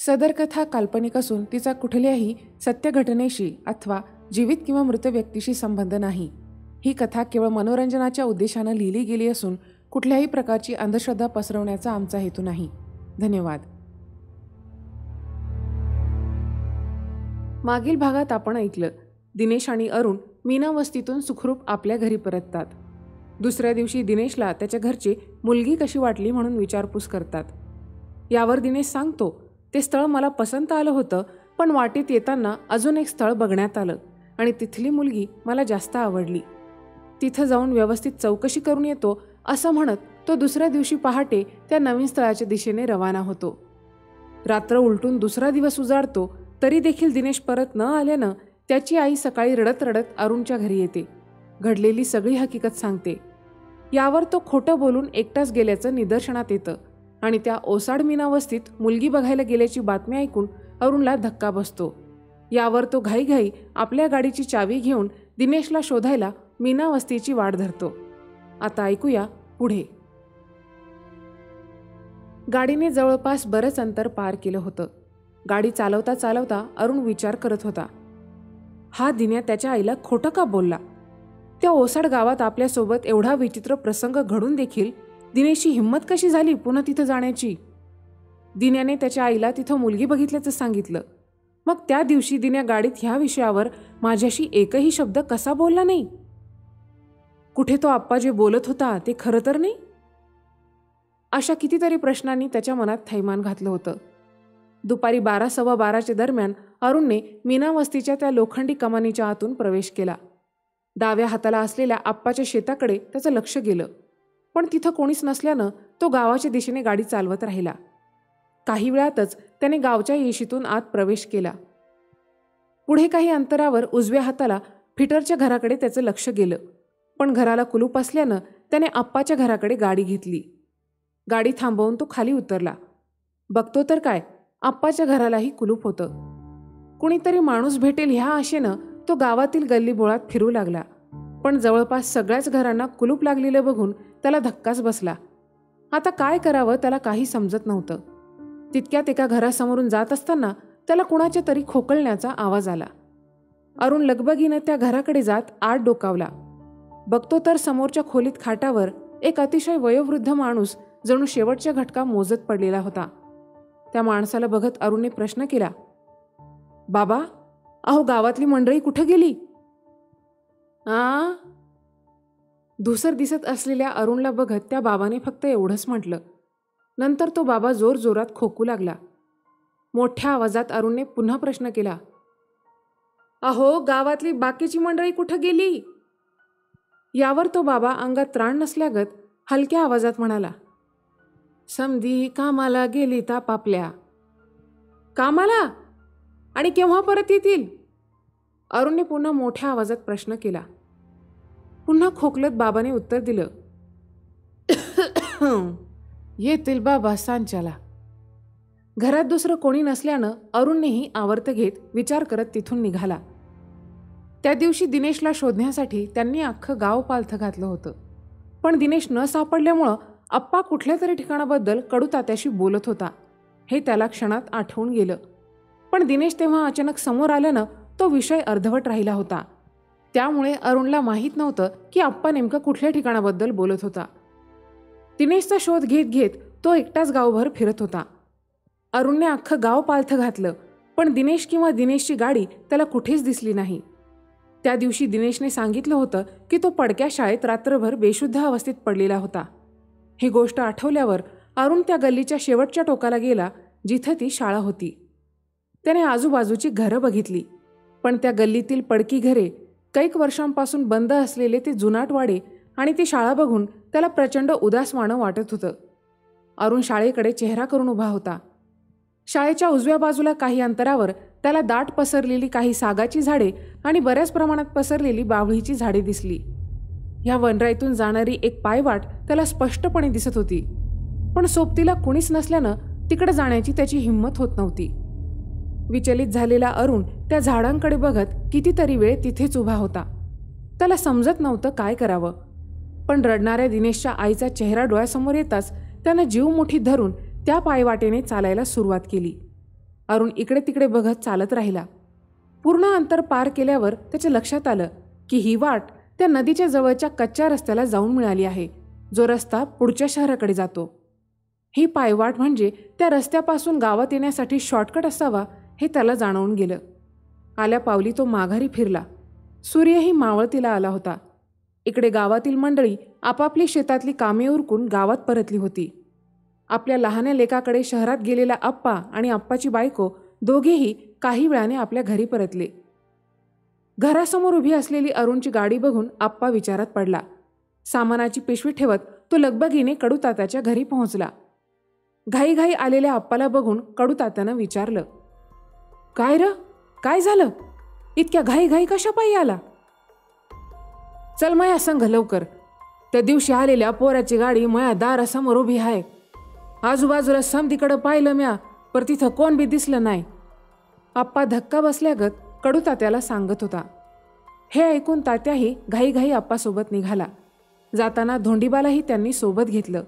सदर कथा काल्पनिक असून तिचा कुठल्याही सत्य घटनेशी अथवा जीवित किंवा मृत व्यक्तीशी संबंध नाही. ही कथा केवळ मनोरंजनाच्या उद्देशानं लिहिली गेली असून कुठल्याही प्रकारची अंधश्रद्धा पसरवण्याचा आमचा हेतू नाही. धन्यवाद. मागील भागात आपण ऐकलं, दिनेश आणि अरुण मीना वस्तीतून सुखरूप आपल्या घरी परततात. दुसऱ्या दिवशी दिनेशला त्याच्या घरची मुलगी कशी वाटली म्हणून विचारपूस करतात. यावर दिनेश सांगतो, ते स्थळ मला पसंत आलं होतं, पण वाटेत येताना अजून एक स्थळ बघण्यात आलं आणि तिथली मुलगी मला जास्त आवडली. तिथं जाऊन व्यवस्थित चौकशी करून येतो असं म्हणत तो दुसऱ्या दिवशी पहाटे त्या नवीन स्थळाच्या दिशेने रवाना होतो. रात्र उलटून दुसरा दिवस उजाडतो तरी देखील दिनेश परत न आल्यानं त्याची आई सकाळी रडत रडत अरुणच्या घरी येते. घडलेली सगळी हकीकत सांगते. यावर तो खोटं बोलून एकटाच गेल्याचं निदर्शनात येतं आणि त्या ओसाड मीना वस्तीत मुलगी बघायला गेल्याची बातमी ऐकून अरुणला धक्का बसतो. यावर तो घाईघाई आपल्या गाडीची चावी घेऊन दिनेशला शोधायला मीना वस्तीची वाट धरतो. आता ऐकूया पुढे. गाडीने जवळपास बरंच अंतर पार केलं होतं. गाडी चालवता चालवता अरुण विचार करत होता, हा दिन्या त्याच्या आईला खोटं का बोलला? त्या ओसाड गावात आपल्यासोबत एवढा विचित्र प्रसंग घडून देखील दिनेशची हिंमत कशी झाली पुन्हा तिथं जाण्याची? दिन्याने त्याच्या आईला तिथं मुलगी बघितल्याचं सांगितलं. मग त्या दिवशी दिन्या गाडीत ह्या विषयावर माझ्याशी एकही शब्द कसा बोलला नाही? कुठे तो आप्पा जे बोलत होता ते खरं तर नाही? अशा कितीतरी प्रश्नांनी त्याच्या मनात थैमान घातलं होतं. दुपारी 12:15च्या दरम्यान अरुणने मीना वस्तीच्या त्या लोखंडी कमानीच्या आतून प्रवेश केला. डाव्या हाताला असलेल्या आप्पाच्या शेताकडे त्याचं लक्ष गेलं, पण तिथं कोणीच नसल्यानं तो गावाच्या दिशेने गाडी चालवत राहिला. काही वेळातच त्याने गावच्या येशीतून आत प्रवेश केला. पुढे काही अंतरावर उजव्या हाताला फिटरच्या घराकडे त्याचं लक्ष गेलं, पण घराला कुलूप असल्यानं त्याने आप्पाच्या घराकडे गाडी घेतली. गाडी थांबवून तो खाली उतरला. बघतो तर काय, आप्पाच्या घरालाही कुलूप होतं. कुणीतरी माणूस भेटेल ह्या आशेनं तो गावातील गल्लीबोळात फिरू लागला, पण जवळपास सगळ्याच घरांना कुलूप लागलेलं बघून त्याला धक्काच बसला. आता काय करावं त्याला काही समजत नव्हतं. तितक्यात एका घरासमोरून जात असताना त्याला कुणाच्या तरी खोकलण्याचा आवाज आला. अरुण लगबगीनं त्या घराकडे जात आत डोकावला. बघतो तर समोरच्या खोलीत खाटावर एक अतिशय वयोवृद्ध माणूस जणू शेवटच्या घटका मोजत पडलेला होता. त्या माणसाला बघत अरुणने प्रश्न केला, बाबा, अहो गावातली मंडळी कुठं गेली? धुसर दिसत असलेल्या अरुणला बघत त्या बाबाने फक्त एवढंच म्हटलं. नंतर तो बाबा जोरजोरात खोकू लागला. मोठ्या आवाजात अरुणने पुन्हा प्रश्न केला, अहो गावातली बाकीची मंडळी कुठं गेली? यावर तो बाबा अंगात त्राण नसल्यागत हलक्या आवाजात म्हणाला, समधी कामाला गेली तापापल्या. कामाला? आणि केव्हा परत येतील? अरुणने पुन्हा मोठ्या आवाजात प्रश्न केला. पुन्हा खोकलत बाबाने उत्तर दिलं, येतील बाबा सांच्याला. घरात दुसरं कोणी नसल्यानं अरुणनेही आवर्त घेत विचार करत तिथून निघाला. त्या दिवशी दिनेशला शोधण्यासाठी त्यांनी अख्खं गाव पालथं घातलं होतं, पण दिनेश न सापडल्यामुळं आप्पा कुठल्या तरी ठिकाणाबद्दल कडू तात्याशी बोलत होता हे त्याला क्षणात आठवून गेलं. पण दिनेश तेव्हा अचानक समोर आल्यानं तो विषय अर्धवट राहिला होता. त्यामुळे अरुणला माहीत नव्हतं की आप्पा नेमकं कुठल्या ठिकाणाबद्दल बोलत होता. दिनेशचा शोध घेत घेत तो एकटाच गावभर फिरत होता. अरुणने अख्खं गाव पालथं घातलं, पण दिनेश किंवा दिनेशची गाडी त्याला कुठेच दिसली नाही. त्या दिवशी दिनेशने सांगितलं होतं की तो पडक्या शाळेत रात्रभर बेशुद्ध अवस्थेत पडलेला होता. ही गोष्ट आठवल्यावर अरुण त्या गल्लीच्या शेवटच्या टोकाला गेला जिथं ती शाळा होती. त्याने आजूबाजूची घरं बघितली, पण त्या गल्लीतील पडकी घरे, कैक वर्षांपासून बंद असलेले ते जुनाट वाडे आणि ती शाळा बघून त्याला प्रचंड उदासवाणं वाटत होतं. अरुण शाळेकडे चेहरा करून उभा होता. शाळेच्या उजव्या बाजूला काही अंतरावर त्याला दाट पसरलेली काही सागाची झाडे आणि बऱ्याच प्रमाणात पसरलेली बाभळीची झाडे दिसली. ह्या वनराईतून जाणारी एक पायवाट त्याला स्पष्टपणे दिसत होती, पण सोबतीला कुणीच नसल्यानं तिकडे जाण्याची त्याची हिंमत होत नव्हती. विचलित झालेला अरुण त्या झाडांकडे बघत कितीतरी वेळ तिथेच उभा होता. त्याला समजत नव्हतं काय करावं, पण रडणाऱ्या दिनेशच्या आईचा चेहरा डोळ्यासमोर येताच त्यानं जीव मुठीत धरून त्या पायवाटेने चालायला सुरुवात केली. अरुण इकडे तिकडे बघत चालत राहिला. पूर्ण अंतर पार केल्यावर त्याच्या लक्षात आलं की ही वाट त्या नदीच्या जवळच्या कच्च्या रस्त्याला जाऊन मिळाली आहे, जो रस्ता पुढच्या शहराकडे जातो. ही पायवाट म्हणजे त्या रस्त्यापासून गावात येण्यासाठी शॉर्टकट असावा हे त्याला जाणवून गेलं. आल्या पावली तो माघारी फिरला. सूर्यही मावळतीला आला होता. इकडे गावातील मंडळी आपापली शेतातली कामे उरकून गावात परतली होती. आपल्या लहान्या लेकाकडे शहरात गेलेला आप्पा आणि आप्पाची बायको दोघेही काही वेळाने आपल्या घरी परतले. घरासमोर उभी असलेली अरुणची गाडी बघून आप्पा विचारात पडला. सामानाची पिशवी ठेवत तो लगबगीने कडूतात्याच्या घरी पोहोचला. घाईघाई आलेल्या आप्पाला बघून कडूतात्यानं विचारलं, काय र, काय झालं? इतक्या घाईघाई कशा पायी आला? चल माया संघ लवकर. त्या दिवशी आलेल्या पोराची गाडी माया दारासमोर उभी आहे. आजूबाजूला समतीकडं पाहिलं म्या, पर तिथं कोण बी दिसलं नाही. आप्पा धक्का बसल्यागत कडूतात्याला सांगत होता. हे ऐकून तात्याही घाईघाई आप्पासोबत निघाला. जाताना धोंडीबालाही त्यांनी सोबत घेतलं.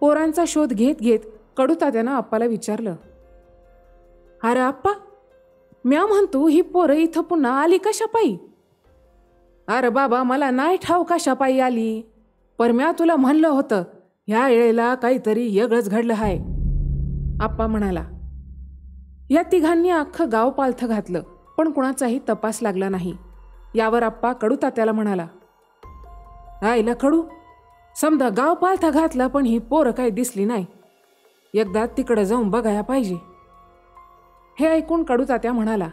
पोरांचा शोध घेत घेत कडूतात्यानं आप्पाला विचारलं, अरे आप्पा, म्या म्हणतो ही पोरं इथं पुन्हा आली कशा पायी? अरे बाबा, मला नाही ठाव कशा पायी आली, पर म्या तुला म्हणलं होतं ह्या वेळेला काहीतरी वेगळंच घडलं आहे, आप्पा म्हणाला. या तिघांनी अख्खं गाव पालथं घातलं, पण कुणाचाही तपास लागला नाही. यावर आप्पा कडूतात्याला म्हणाला, आईला कडू, समजा गाव पालथा घातला पण ही पोरं काही दिसली नाही. एकदा तिकडं जाऊन बघायला पाहिजे. हे ऐकून कडूतात्या म्हणाला,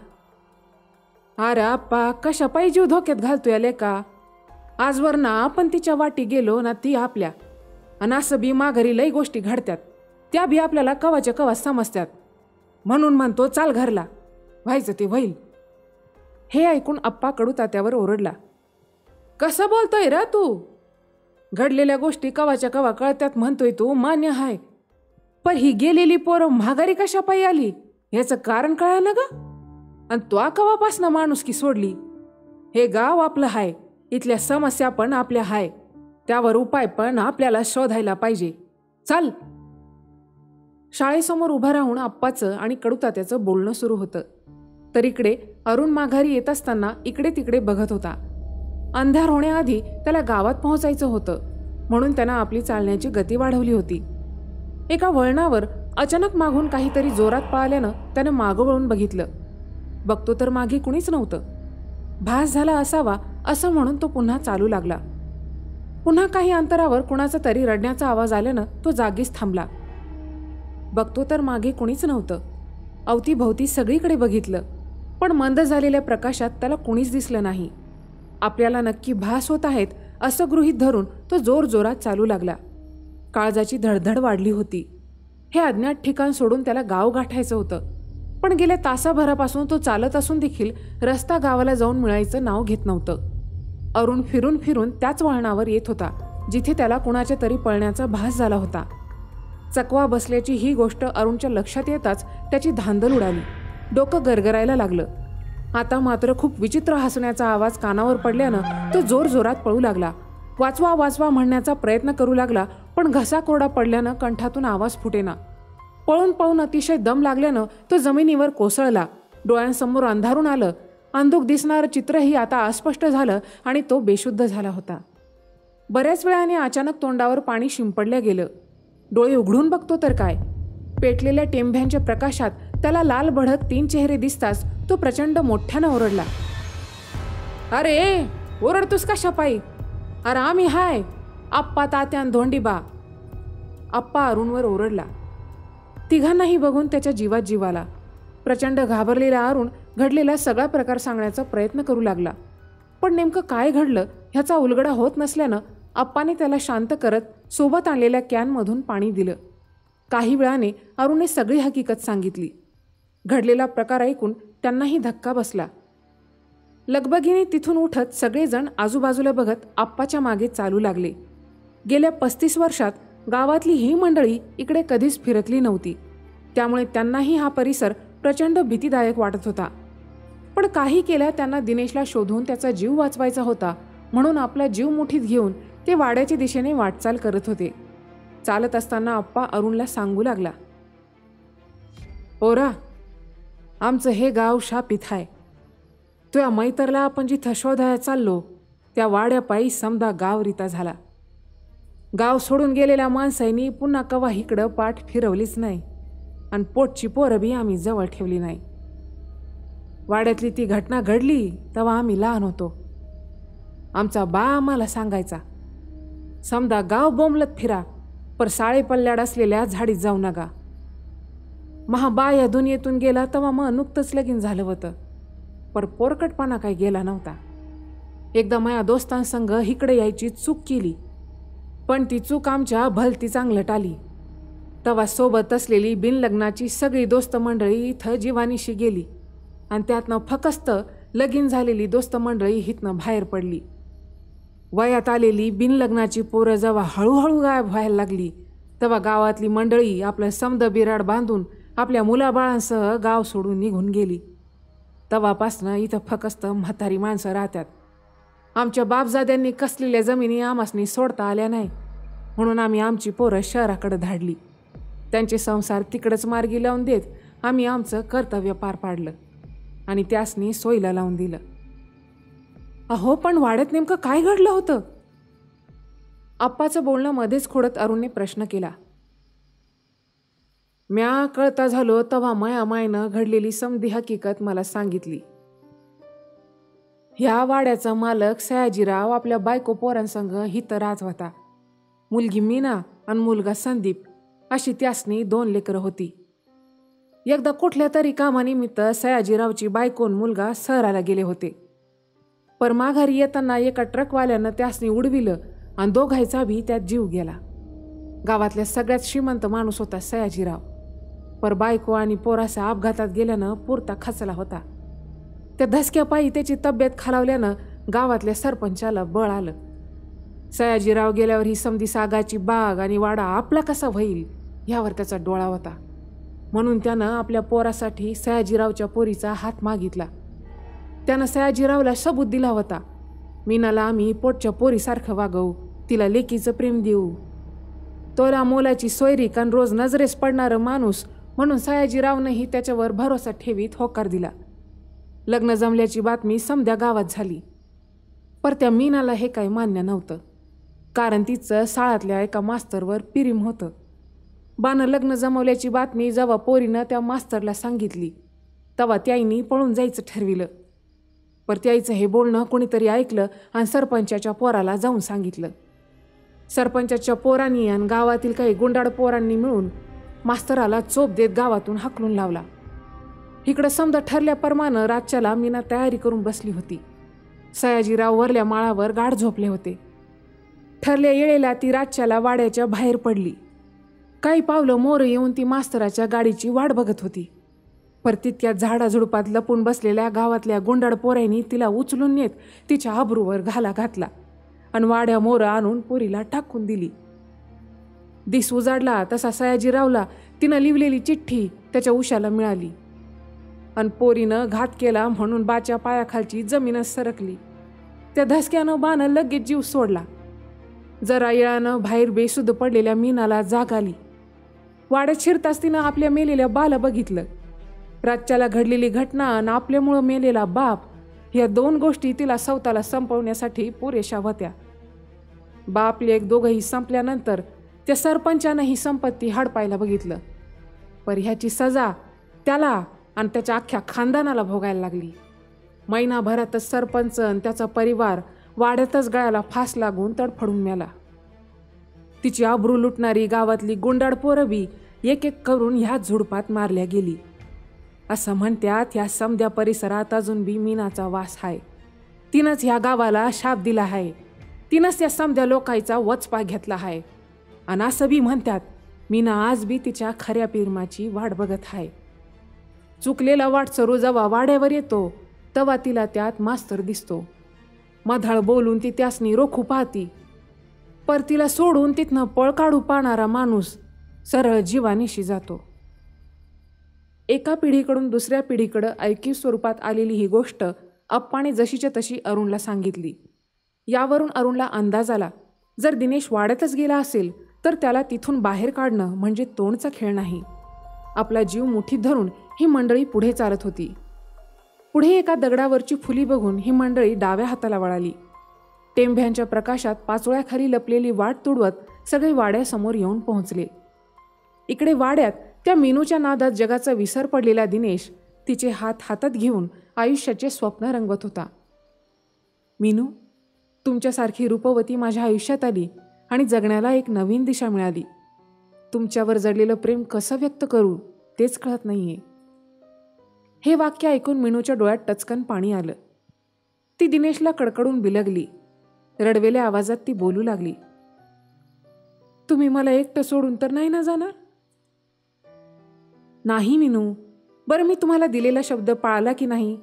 अरे आप्पा, कशा पायी जीव धोक्यात घालतोय लेका? आजवर ना आपण तिच्या वाटी गेलो ना ती आपल्या, आणि असं बी माघारी लई गोष्टी घडत्यात, त्या बी आपल्याला कवाच्या कवा समजत्यात. म्हणून म्हणतो चाल घरला, व्हायचं ते होईल. हे ऐकून आप्पा कडूतात्यावर ओरडला, कसं बोलतोय रा तू? घडलेल्या गोष्टी कवाच्या कवा कळत्यात म्हणतोय तू, मान्य आहे, पण ही गेलेली पोरं माघारी कशा पायी आली याचं कारण कळा ना ग? आणि तो कवापासनं माणुसकी सोडली? हे गाव आपलं हाय, इथल्या समस्या पण आपल्या हाय, त्यावर उपाय पण आपल्याला शोधायला पाहिजे. चल. शाळेसमोर उभं राहून आप्पाचं आणि कडूतात्याचं बोलणं सुरू होतं. तर इकडे अरुण माघारी येत असताना इकडे तिकडे बघत होता. अंधार होण्याआधी त्याला गावात पोहोचायचं होतं, म्हणून त्यानं आपली चालण्याची गती वाढवली होती. एका वळणावर अचानक मागून काहीतरी जोरात पळाल्यानं त्यानं मागं वळून बघितलं. बघतो तर मागे कुणीच नव्हतं. भास झाला असावा असं म्हणून तो पुन्हा चालू लागला. पुन्हा काही अंतरावर कुणाचा तरी रडण्याचा आवाज आल्यानं तो जागीच थांबला. बघतो तर मागे कुणीच नव्हतं. अवतीभवती सगळीकडे बघितलं, पण मंद झालेल्या प्रकाशात त्याला कुणीच दिसलं नाही. आपल्याला नक्की भास होत आहेत असं गृहीत धरून तो जोरजोरात चालू लागला. काळजाची धडधड वाढली होती. हे अज्ञात ठिकाण सोडून त्याला गाव गाठायचं होतं, पण गेल्या तासाभरापासून तो चालत असून देखील रस्ता गावाला जाऊन मिळायचं नाव घेत नव्हतं. अरुण फिरून फिरून त्याच वळणावर येत होता जिथे त्याला कुणाच्या तरी पळण्याचा भास झाला होता. चकवा बसल्याची ही गोष्ट अरुणच्या लक्षात येताच त्याची धांदल उडाली. डोकं गरगरायला लागलं. आता मात्र खूप विचित्र हसण्याचा आवाज कानावर पडल्यानं तो जोरजोरात पळू लागला. वाचवा वाचवा म्हणण्याचा प्रयत्न करू लागला, पण घसा कोरडा पडल्यानं कंठातून आवाज फुटेना. पळून पळून अतिशय दम लागल्यानं तो जमिनीवर कोसळला. डोळ्यांसमोर अंधारून आलं. अंधुक दिसणारं चित्रही आता अस्पष्ट झालं आणि तो बेशुद्ध झाला होता. बऱ्याच वेळाने अचानक तोंडावर पाणी शिंपडलं गेलं. डोळे उघडून बघतो तर काय, पेटलेल्या टेंभ्यांच्या प्रकाशात त्याला लाल भडक 3 चेहरे दिसताच तो प्रचंड मोठ्यानं ओरडला, अरे ओरडतोस कशा पायी? अरे आम्ही हाय, आप्पा, तात्या आणि धोंडीबा. आप्पा अरुणवर ओरडला. तिघांनाही बघून त्याच्या जीवात जीव आला. प्रचंड घाबरलेला अरुण घडलेला सगळा प्रकार सांगण्याचा प्रयत्न करू लागला, पण नेमकं काय घडलं ह्याचा उलगडा होत नसल्यानं आप्पाने त्याला शांत करत सोबत आणलेल्या कॅनमधून पाणी दिलं. काही वेळाने अरुणने सगळी हकीकत सांगितली. घडलेला प्रकार ऐकून त्यांनाही धक्का बसला. लगबगीने तिथून उठत सगळेजण आजूबाजूला बघत आप्पाच्या मागे चालू लागले. गेल्या 35 वर्षात गावातली ही मंडळी इकडे कधीच फिरकली नव्हती, त्यामुळे त्यांनाही हा परिसर प्रचंड भीतीदायक वाटत होता. पण काही केल्या त्यांना दिनेशला शोधून त्याचा जीव वाचवायचा होता, म्हणून आपला जीव मुठीत घेऊन ते वाड्याच्या दिशेने वाटचाल करत होते. चालत असताना आप्पा अरुणला सांगू लागला, पोरा, आमचं हे गाव शापित आहे. तुया मैतरला आपण जिथं शोधायला चाललो त्या वाड्यापायी समदा गाव रिता झाला. गाव सोडून गेलेल्या माणसांनी पुन्हा कवा इकडं पाठ फिरवलीच नाही आणि पोटची पोरं बी आम्ही जवळ ठेवली नाही. वाड्यातली ती घटना घडली तेव्हा आम्ही लहान होतो. आमचा बा आम्हाला सांगायचा, समदा गाव बोंबलत फिरा पर साळे पल्ल्याड असलेल्या झाडीत जाऊ नका. महाबा या दुनियेतून गेला तेव्हा मग नुकतंच लगीन झालं होतं, पर पोरकटपणा काही गेला नव्हता. एकदा माझ्या दोस्तांसंग इकडे यायची चूक केली, पण ती चूक आमच्या भलती चांगलट आली. तेव्हा सोबत असलेली बिनलग्नाची सगळी दोस्त मंडळी इथं जीवानीशी गेली आणि त्यातनं फकस्त लगीन झालेली दोस्त मंडळी इथनं बाहेर पडली. वयात आलेली बिनलग्नाची पोरं जेव्हा हळूहळू गायब व्हायला लागली तेव्हा गावातली मंडळी आपलं समद बिराड बांधून आपल्या मुलाबाळांसह गाव सोडून निघून गेली. तेव्हापासनं इथं फकस्त म्हातारी माणसं राहतात. आमच्या बापजाद्यांनी कसलेल्या जमिनी आमासनी सोडता आल्या नाही, म्हणून आम्ही आमची पोरं शहराकडे धाडली. त्यांचे संसार तिकडंच मार्गी लावून देत आम्ही आमचं कर्तव्य पार पाडलं आणि त्यासनी सोयीला लावून दिलं. अहो, पण वाड्यात नेमकं काय घडलं होतं? आप्पाचं बोलणं मध्येच खोडत अरुणने प्रश्न केला. म्या कळता झालो तेव्हा मायानं घडलेली समधी हकीकत मला सांगितली. ह्या वाड्याचा मालक सयाजीराव आपल्या बायको पोरांसंग हित राहत होता. मुलगी मीना आणि मुलगा संदीप अशी त्यासनी 2 लेकरं होती. एकदा कुठल्या तरी कामानिमित्त सयाजीरावची बायकोन मुलगा शहराला गेले होते. पर माघारी येताना एका ट्रकवाल्यानं त्यासनी उडविलं आणि दोघांचा बी त्यात जीव गेला. गावातल्या सगळ्यात श्रीमंत माणूस होता सयाजीराव, पर बायको आणि पोरासा अपघातात गेल्यानं पुरता खचला होता. त्या धसक्यापायी त्याची तब्येत खालावल्यानं गावातल्या सरपंचाला बळ आलं. सयाजीराव गेल्यावर ही समधी सागाची बाग आणि वाडा आपला कसा होईल ह्यावर त्याचा डोळा होता. म्हणून त्यानं आपल्या पोरासाठी सयाजीरावच्या पोरीचा हात मागितला. त्यानं सयाजीरावला सबूत दिला होता, मीनाला आम्ही पोटच्या पोरीसारखं वागवू, तिला लेकीचं प्रेम देऊ. तोला मोलाची सोयरीक आणि रोज नजरेस पडणारं माणूस म्हणून सयाजीरावनंही त्याच्यावर भरोसा ठेवीत होकार दिला. लग्न जमल्याची बातमी समध्या गावात झाली, पर त्या मीनाला हे काही मान्य नव्हतं, कारण तिचं शाळातल्या एका मास्तरवर प्रेम होतं. बानं लग्न जमवल्याची बातमी जेव्हा पोरीनं त्या मास्तरला सांगितली तेव्हा त्याईनी पळून जायचं ठरविलं. पर त्याईचं हे बोलणं कोणीतरी ऐकलं आणि सरपंचाच्या पोराला जाऊन सांगितलं. सरपंचाच्या पोरांनी आणि गावातील काही गुंडाळ पोरांनी मिळून मास्तराला चोप देत गावातून हाकलून लावला. इकडं समजा ठरल्याप्रमाणे रातच्याला मीना तयारी करून बसली होती. सयाजीराव वरल्या माळावर गाढ झोपले होते. ठरल्या येळेला ती रातच्याला वाड्याच्या बाहेर पडली. काही पावलं मोर येऊन ती मास्तराच्या गाडीची वाट बघत होती. पर तितक्यात झाडाझुडपात लपून बसलेल्या गावातल्या गुंडाळ पोरांनी तिला उचलून नेत तिच्या आबरूवर घाला घातला आणि वाड्या मोर आणून पोरीला टाकून दिली. दिस उजाडला तसा सयाजीरावला तिनं लिहिलेली चिठ्ठी त्याच्या उशाला मिळाली आणि पोरीनं घात केला म्हणून बाच्या पायाखालची जमीनच सरकली. त्या धसक्यानं बानं लगेच जीव सोडला. जरा येळानं बाहेर बेशुद्ध पडलेल्या मीनाला जाग आली. वाड्यात शिरताच तिनं आपल्या मेलेल्या बाला बघितलं. रातच्याला घडलेली घटना आणि आपल्यामुळं मेलेला बाप ह्या 2 गोष्टी तिला स्वतःला संपवण्यासाठी पुरेशा होत्या. बाप लेक दोघंही संपल्यानंतर त्या सरपंचानं ही संपत्ती हडपायला बघितलं, पर ह्याची सजा त्याला आणि त्याच्या अख्ख्या खानदानाला भोगायला लागली. महिनाभरातच सरपंच आणि त्याचा परिवार वाड्यातच गळ्याला फास लागून तडफडून मेला. तिची आबरू लुटणारी गावातली गुंडाळ पोरं बी एक एक करून ह्याच झुडपात मारल्या गेली. असं म्हणत्यात ह्या समध्या परिसरात अजून बी मीनाचा वास आहे. तिनंच ह्या गावाला शाप दिला आहे. तिनंच त्या समध्या लोकांचा वचपा घेतला आहे. आणि असं बी म्हणतात मीना आज बी तिच्या खऱ्या प्रेमाची वाट बघत आहे. चुकलेला वाटसरू जेव्हा वाड्यावर येतो तेव्हा तिला त्यात मास्तर दिसतो. मधाळ बोलून ती त्यासनी रोखू पाहती, पर तिला सोडून तिथनं पळ काढू पाहणारा माणूस सरळ जीवानीशी जातो. एका पिढीकडून दुसऱ्या पिढीकडं ऐकीव स्वरूपात आलेली ही गोष्ट अप्पाने जशीच्या तशी अरुणला सांगितली. यावरून अरुणला अंदाज आला, जर दिनेश वाड्यातच गेला असेल तर त्याला तिथून बाहेर काढणं म्हणजे तोंडचा खेळ नाही. आपला जीव मुठीत धरून ही मंडळी पुढे चालत होती. पुढे एका दगडावरची फुली बघून ही मंडळी डाव्या हाताला वळाली. टेंभ्यांच्या प्रकाशात पाचोळ्याखाली लपलेली वाट तुडवत सगळे वाड्यासमोर येऊन पोहोचले. इकडे वाड्यात त्या मीनूच्या नादात जगाचा विसर पडलेला दिनेश तिचे हात हातात घेऊन आयुष्याचे स्वप्न रंगवत होता. मीनू, तुमच्यासारखी रूपवती माझ्या आयुष्यात आली आणि जगण्याला एक नवीन दिशा मिळाली. तुमच्यावर जडलेलं प्रेम कसं व्यक्त करू तेच कळत नाहीये. हे वाक्य ऐकून मीनूच्या डोळ्यात टचकन पाणी आलं. ती दिनेशला कडकडून बिलगली. रडवेल्या आवाजात ती बोलू लागली, तुम्ही मला एकटं सोडून तर नाही ना जाणार? नाही मीनू. बरं, मी तुम्हाला दिलेला शब्द पाळला की नाही?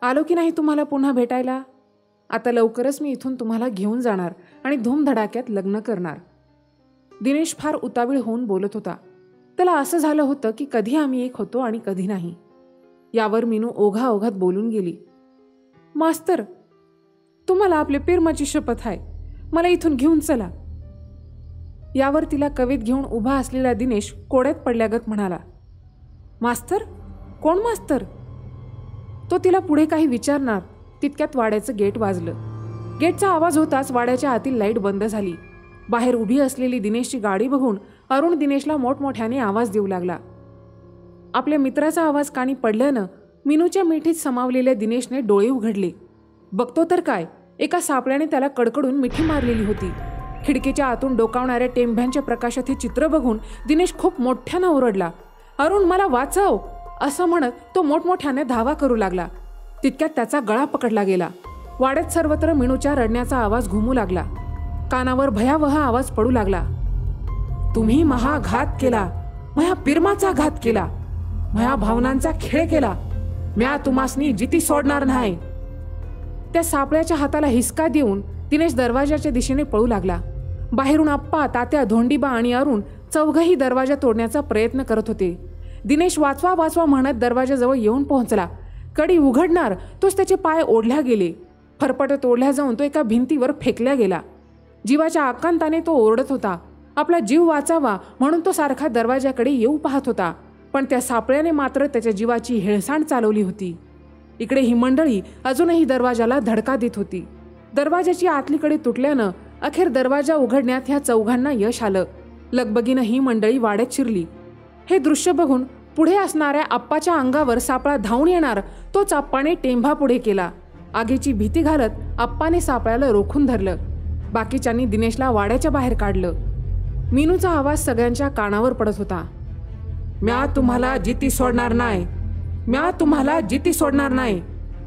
आलो की नाही तुम्हाला पुन्हा भेटायला? आता लवकरच मी इथून तुम्हाला घेऊन जाणार आणि धूमधडाक्यात लग्न करणार. दिनेश फार उतावीळ होऊन बोलत होता. त्याला असं झालं होतं की कधी आम्ही एक होतो आणि कधी नाही. यावर मीनू ओघाओघात बोलून गेली, मास्तर, तुम्हाला आपल्या प्रेमाची शपथ आहे, मला इथून घेऊन चला. यावर तिला कवेत घेऊन उभा असलेला दिनेश कोड्यात पडल्यागत म्हणाला, मास्तर? कोण मास्तर? तो तिला पुढे काही विचारणार तितक्यात वाड्याचं गेट वाजलं. गेटचा आवाज होताच वाड्याच्या आतील लाईट बंद झाली. बाहेर उभी असलेली दिनेशची गाडी बघून अरुण दिनेशला मोठमोठ्याने आवाज देऊ लागला. आपल्या मित्राचा आवाज कानी पडल्यानं मीनूच्या मिठीत समावलेल्या दिनेशने डोळे उघडले. बघतो तर काय, एका सापळ्याने त्याला कडकडून मिठी मारलेली होती. खिडकीच्या आतून डोकावणाऱ्या टेंभ्यांच्या प्रकाशात हे चित्र बघून दिनेश खूप मोठ्यानं ओरडला, अरुण, मला वाचव, असं म्हणत तो मोठमोठ्याने धावा करू लागला. तितक्यात त्याचा गळा पकडला गेला. वाड्यात सर्वत्र मीनूच्या रडण्याचा आवाज घुमू लागला. कानावर भयावह आवाज पडू लागला, तुम्ही महाघात केला, मया पिरमाचा घात केला, मया भावनांचा खेळ केला, म्या तुम्हासनी जिती सोडणार नाही. त्या सापळ्याच्या हाताला हिसका देऊन दिनेश दरवाजाच्या दिशेने पळू लागला. बाहेरून आप्पा, तात्या, धोंडीबा आणि अरुण चौघही दरवाजा तोडण्याचा प्रयत्न करत होते. दिनेश वाचवा वाचवा म्हणत दरवाजाजवळ येऊन पोहोचला. कडी उघडणार तोच त्याचे पाय ओढल्या गेले. फरफटत ओढल्या जाऊन तो एका भिंतीवर फेकल्या गेला. जीवाच्या आकांताने तो ओरडत होता. आपला जीव वाचावा म्हणून तो सारखा दरवाजाकडे येऊ पाहत होता, पण त्या सापळ्याने मात्र त्याच्या जीवाची हेळसांड चालवली होती. इकडे ही मंडळी अजूनही दरवाजाला धडका देत होती. दरवाजाची आतली कडी तुटल्यानं अखेर दरवाजा उघडण्यात ह्या चौघांना यश आलं. लगबगीनं ही मंडळी वाड्यात शिरली. हे दृश्य बघून पुढे असणाऱ्या आप्पाच्या अंगावर सापळा धावून येणार तोच आप्पाने टेंभा पुढे केला. आगीची भीती घालत आप्पाने सापळ्याला रोखून धरलं. बाकीच्यांनी दिनेशला वाड्याच्या बाहेर काढलं. मीनूचा आवाज सगळ्यांच्या कानावर पडत होता, म्या तुम्हाला जिती सोडणार नाही, म्या तुम्हाला जिती सोडणार नाही,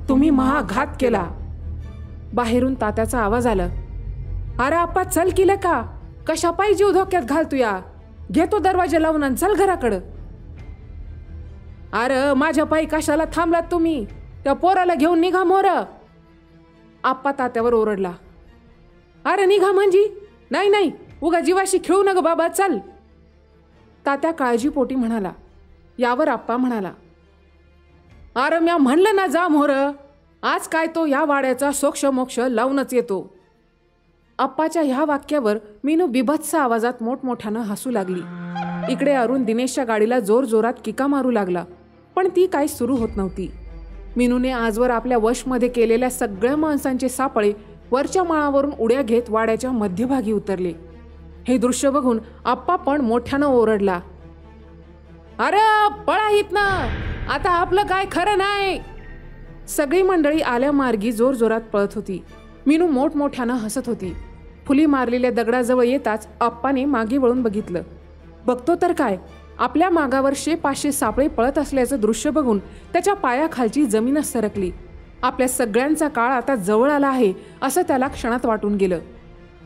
तुम्ही महाघात केला. बाहेरून तात्याचा आवाज आला, अरे आप्पा, चल किलं का, कशा पायी जीव धोक्यात घालतोया, घेतो दरवाजा लावून आणि चल घराकडं. अरे माझ्या पायी कशाला थांबलात तुम्ही, त्या पोराला घेऊन निघा मोर. आप्पा तात्यावर ओरडला, अरे निघा म्हणजे? नाही नाही, उगा जीवाशी खेळू नग बाबा, चल. तात्या काळजीपोटी म्हणाला. यावर आप्पा म्हणाला, अरे म्या म्हणलं ना जा मोर, आज काय तो या वाड्याचा सोक्ष मोक्ष लावूनच येतो. आप्पाच्या ह्या वाक्यावर मीनू बिभत्स आवाजात मोठमोठ्यानं हसू लागली. इकडे अरुण दिनेशच्या गाडीला जोर जोरात किका मारू लागला, पण ती काही सुरू होत नव्हती. मीनूने आजवर आपल्या वशमध्ये केलेल्या सगळ्या माणसांचे सापळे वरच्या माळावरून उड्या घेत वाड्याच्या मध्यभागी उतरले. हे दृश्य बघून आप्पा पण मोठ्यानं ओरडला, अरे पळा हितनं, आता आपलं काय खरं नाही. सगळी मंडळी आल्या मार्गी जोर जोरात पळत होती. मीनू मोठमोठ्यानं हसत होती. फुली मारलेल्या दगडाजवळ येताच आप्पाने मागे वळून बघितलं. बघतो तर काय, आपल्या मागावर 500 सापळे पळत असल्याचं दृश्य बघून त्याच्या पायाखालची जमीनच सरकली. आपल्या सगळ्यांचा काळ आता जवळ आला आहे असं त्याला क्षणात वाटून गेलं.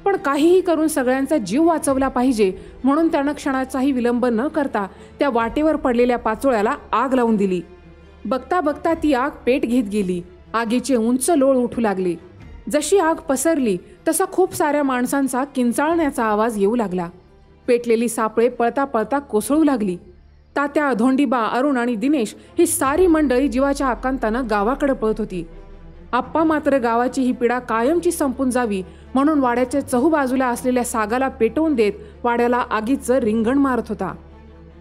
पण काहीही करून सगळ्यांचा जीव वाचवला पाहिजे म्हणून त्यानं क्षणाचाही विलंब न करता त्या वाटेवर पडलेल्या पाचोळ्याला आग लावून दिली. बघता बघता ती आग पेट घेत गेली. आगीचे उंच लोळ उठू लागले. जशी आग पसरली तसा खूप साऱ्या माणसांचा किंचाळण्याचा आवाज येऊ लागला. पेटलेली सापळे पळता पळता कोसळू लागली. तात्या, धोंडीबा, अरुण आणि दिनेश ही सारी मंडळी जीवाच्या आकांतानं गावाकडे पळत होती. आप्पा मात्र गावाची ही पीडा कायमची संपून जावी म्हणून वाड्याच्या चहूबाजूला असलेल्या सागाला पेटवून देत वाड्याला आगीचं रिंगण मारत होता.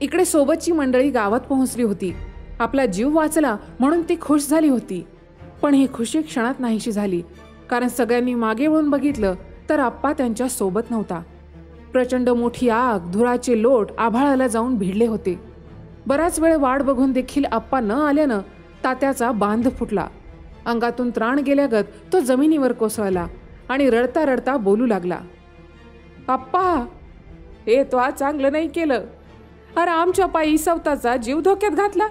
इकडे सोबतची मंडळी गावात पोहोचली होती. आपला जीव वाचला म्हणून ती खुश झाली होती. पण ही खुशी क्षणात नाहीशी झाली, कारण सगळ्यांनी मागे वळून बघितलं तर आप्पा त्यांच्या सोबत नव्हता. प्रचंड मोठी आग, धुराचे लोट आभाळाला जाऊन भिडले होते. बराच वेळ वाट बघून देखील आप्पा न आल्यानं तात्याचा बांध फुटला. अंगातून त्राण गेल्यागत तो जमिनीवर कोसळला आणि रडता रडता बोलू लागला. आप्पा, हे तो आज चांगलं नाही केलं. अरे आमच्या पायी स्वतःचा जीव धोक्यात घातला.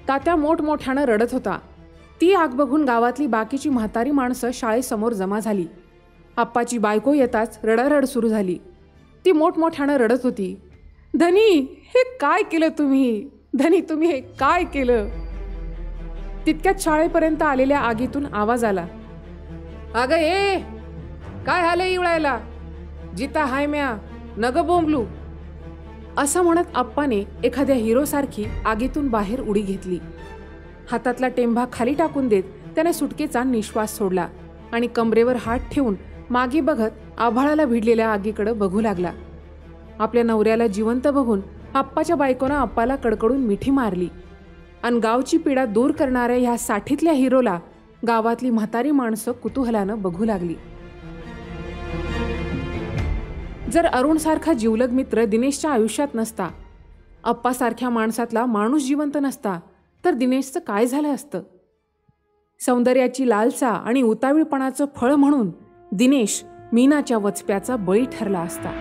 तात्या मोठमोठ्यानं रडत होता. ती आग बघून गावातली बाकीची म्हातारी माणसं शाळेसमोर जमा झाली. आप्पाची बायको येताच रडारड सुरू झाली. ती मोठमोठ्यानं रडत होती. धनी, हे काय केलं तुम्ही? धनी, तुम्ही हे काय केलं? तितक्यात शाळेपर्यंत आलेल्या आगीतून आवाज आला. अगं ए, काय आलं इवळायला? जिता हाय म्या, नग बोंबलू. असं म्हणत आप्पाने एखाद्या हिरोसारखी आगीतून बाहेर उडी घेतली. हातातला टेंभा खाली टाकून देत त्याने सुटकेचा निश्वास सोडला आणि कमरेवर हात ठेवून मागे बघत आभाळाला भिडलेल्या आगीकडे बघू लागला. आपल्या नवऱ्याला जिवंत बघून आप्पाच्या बायकोनं आप्पाला कडकडून मिठी मारली आणि गावची पीडा दूर करणाऱ्या ह्या साठीतल्या हिरोला गावातली म्हातारी माणसं कुतूहलानं बघू लागली. जर अरुणसारखा जिवलग मित्र दिनेशच्या आयुष्यात नसता, आप्पासारख्या माणसातला माणूस जिवंत नसता, तर दिनेशचं काय झालं असतं? सौंदर्याची लालसा आणि उतावीळपणाचं फळ म्हणून दिनेश मीनाच्या वचप्याचा बळी ठरला असता.